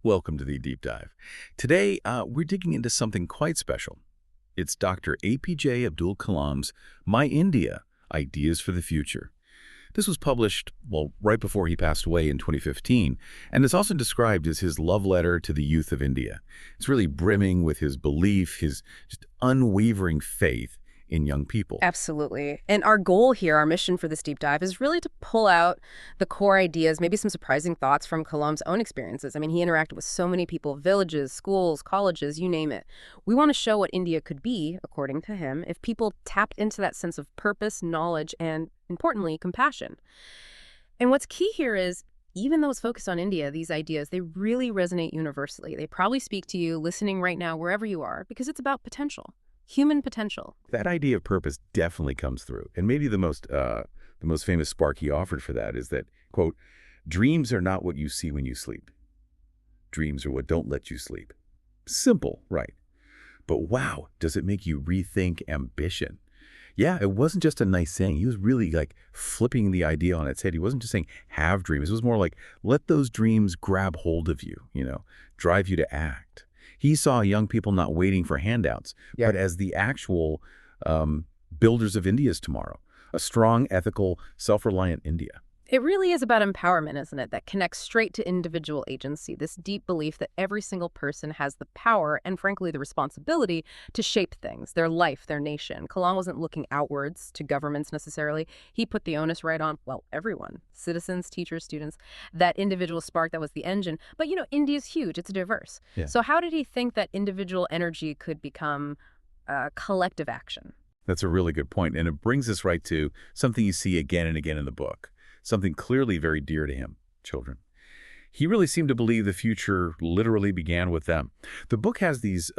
Welcome to the Deep Dive. Today, we're digging into something quite special. It's Dr. A.P.J. Abdul Kalam's My India, Ideas for the Future. This was published, well, right before he passed away in 2015, and it's also described as his love letter to the youth of India. It's really brimming with his belief, his just unwavering faith in young people. Absolutely. And our goal here, our mission for this deep dive, is really to pull out the core ideas, maybe some surprising thoughts from Kalam's own experiences. I mean, he interacted with so many people, villages, schools, colleges, you name it. We want to show what India could be, according to him, if people tapped into that sense of purpose, knowledge, and, importantly, compassion. And what's key here is, even though it's focused on India, these ideas, they really resonate universally. They probably speak to you listening right now, wherever you are, because it's about potential. Human potential. That idea of purpose definitely comes through. And maybe the most famous spark he offered for that is that, quote, dreams are not what you see when you sleep. Dreams are what don't let you sleep. Simple, right? But wow, does it make you rethink ambition? Yeah, it wasn't just a nice saying. He was really like flipping the idea on its head. He wasn't just saying have dreams. It was more like let those dreams grab hold of you, drive you to act. He saw young people not waiting for handouts, but as the actual builders of India's tomorrow, a strong, ethical, self-reliant India. It really is about empowerment, isn't it? That connects straight to individual agency, this deep belief that every single person has the power and, frankly, the responsibility to shape things, their life, their nation. Kalam wasn't looking outwards to governments necessarily. He put the onus right on, well, everyone, citizens, teachers, students, that individual spark that was the engine. But, India's huge. It's diverse. Yeah. So how did he think that individual energy could become collective action? That's a really good point, and it brings us right to something you see again and again in the book. Something clearly very dear to him, children. He really seemed to believe the future literally began with them. The book has these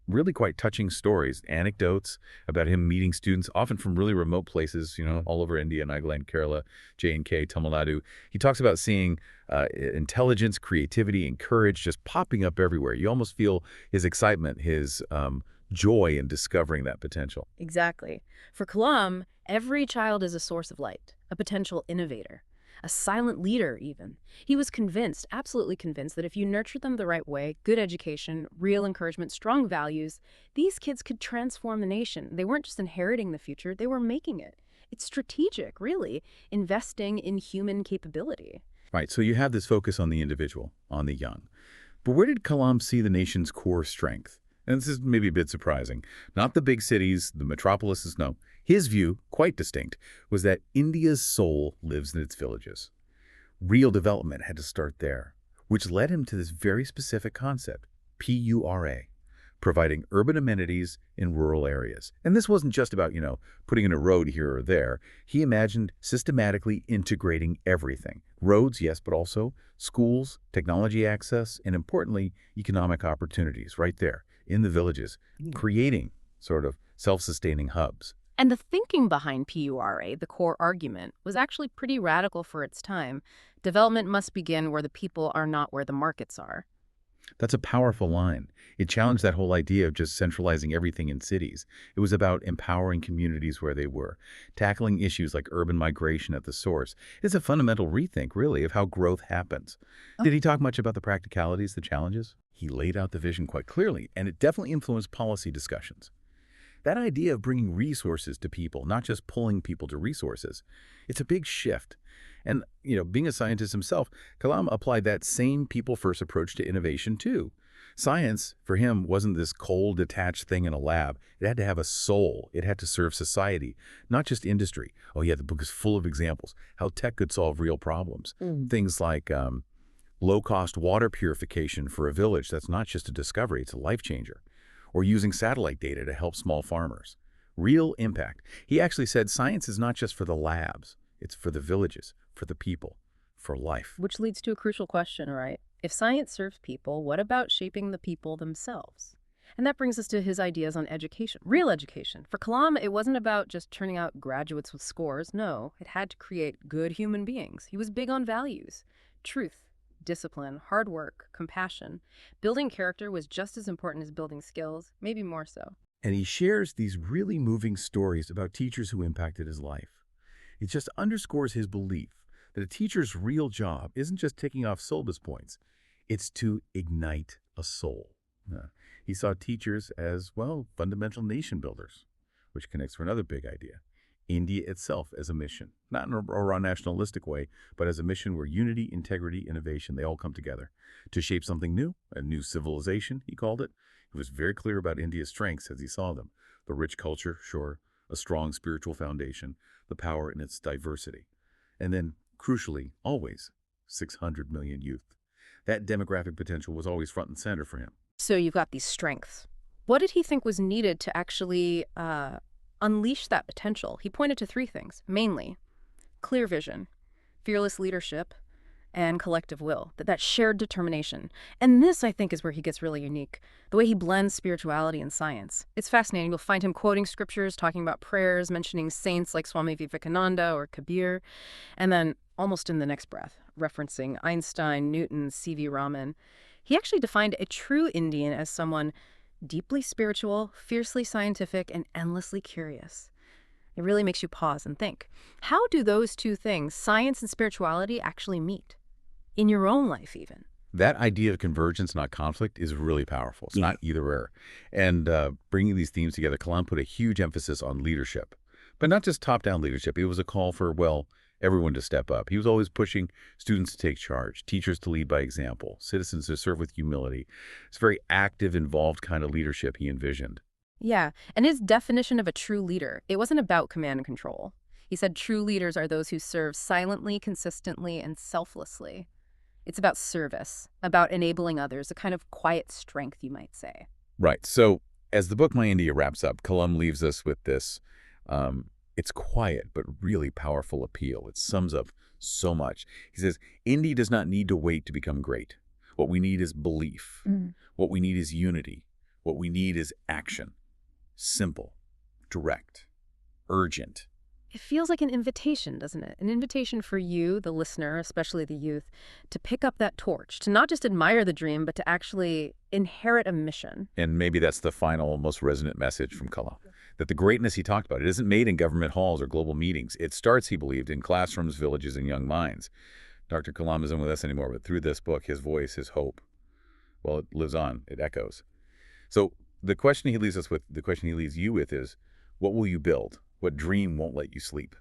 really quite touching stories, anecdotes about him meeting students, often from really remote places, all over India, Nagaland, Kerala, J&K, Tamil Nadu. He talks about seeing intelligence, creativity, and courage just popping up everywhere. You almost feel his excitement, his joy in discovering that potential. Exactly. For Kalam, every child is a source of light, a potential innovator, a silent leader even. He was convinced, absolutely convinced, that if you nurtured them the right way, good education, real encouragement, strong values, these kids could transform the nation. They weren't just inheriting the future, they were making it. It's strategic, really, investing in human capability. Right, so you have this focus on the individual, on the young. But where did Kalam see the nation's core strength? And this is maybe a bit surprising. Not the big cities, the metropolises, no. His view, quite distinct, was that India's soul lives in its villages. Real development had to start there, which led him to this very specific concept, PURA, providing urban amenities in rural areas. And this wasn't just about, putting in a road here or there. He imagined systematically integrating everything. Roads, yes, but also schools, technology access, and importantly, economic opportunities right there in the villages, creating sort of self-sustaining hubs. And the thinking behind PURA, the core argument, was actually pretty radical for its time. Development must begin where the people are, not where the markets are. That's a powerful line. It challenged that whole idea of just centralizing everything in cities. It was about empowering communities where they were, tackling issues like urban migration at the source. It's a fundamental rethink, really, of how growth happens. Did he talk much about the practicalities, the challenges? He laid out the vision quite clearly, and it definitely influenced policy discussions. That idea of bringing resources to people, not just pulling people to resources, it's a big shift. And, being a scientist himself, Kalam applied that same people-first approach to innovation, too. Science, for him, wasn't this cold, detached thing in a lab. It had to have a soul. It had to serve society, not just industry. Oh, yeah, the book is full of examples, how tech could solve real problems. Things like low-cost water purification for a village. That's not just a discovery, it's a life changer. Or using satellite data to help small farmers. Real impact. He actually said science is not just for the labs. It's for the villages, for the people, for life. Which leads to a crucial question, right? If science serves people, what about shaping the people themselves? And that brings us to his ideas on education, real education. For Kalam, it wasn't about just turning out graduates with scores. No, it had to create good human beings. He was big on values, truth, discipline, hard work, compassion. Building character was just as important as building skills, maybe more so. And he shares these really moving stories about teachers who impacted his life. It just underscores his belief that a teacher's real job isn't just ticking off syllabus points. It's to ignite a soul. He saw teachers as, well, fundamental nation builders, which connects to another big idea. India itself as a mission, not in a raw nationalistic way, but as a mission where unity, integrity, innovation, they all come together to shape something new, a new civilization, he called it. He was very clear about India's strengths as he saw them. The rich culture, sure, a strong spiritual foundation, the power in its diversity. And then, crucially, always, 600 million youth. That demographic potential was always front and center for him. So you've got these strengths. What did he think was needed to actually unleash that potential? He pointed to three things, mainly clear vision, fearless leadership, and collective will, that shared determination. And this, I think, is where he gets really unique, the way he blends spirituality and science. It's fascinating. You'll find him quoting scriptures, talking about prayers, mentioning saints like Swami Vivekananda or Kabir, and then almost in the next breath, referencing Einstein, Newton, C.V. Raman. He actually defined a true Indian as someone deeply spiritual, fiercely scientific, and endlessly curious. It really makes you pause and think. How do those two things, science and spirituality, actually meet? In your own life, even. That idea of convergence, not conflict, is really powerful. It's not either or. And bringing these themes together, Kalam put a huge emphasis on leadership. But not just top-down leadership. It was a call for, well, everyone to step up. He was always pushing students to take charge, teachers to lead by example, citizens to serve with humility. It's a very active, involved kind of leadership he envisioned. Yeah, and his definition of a true leader, it wasn't about command and control. He said true leaders are those who serve silently, consistently, and selflessly. It's about service, about enabling others, a kind of quiet strength, you might say. Right. So as the book My India wraps up, Kalam leaves us with this. It's quiet, but really powerful appeal. It sums up so much. He says, India does not need to wait to become great. What we need is belief. What we need is unity. What we need is action. Simple, direct, urgent. It feels like an invitation, doesn't it? An invitation for you, the listener, especially the youth, to pick up that torch, to not just admire the dream, but to actually inherit a mission. And maybe that's the final, most resonant message from Kalam, that the greatness he talked about, it isn't made in government halls or global meetings. It starts, he believed, in classrooms, villages, and young minds. Dr. Kalam isn't with us anymore, but through this book, his voice, his hope, well, it lives on, it echoes. So the question he leaves us with, the question he leaves you with is, what will you build? What dream won't let you sleep?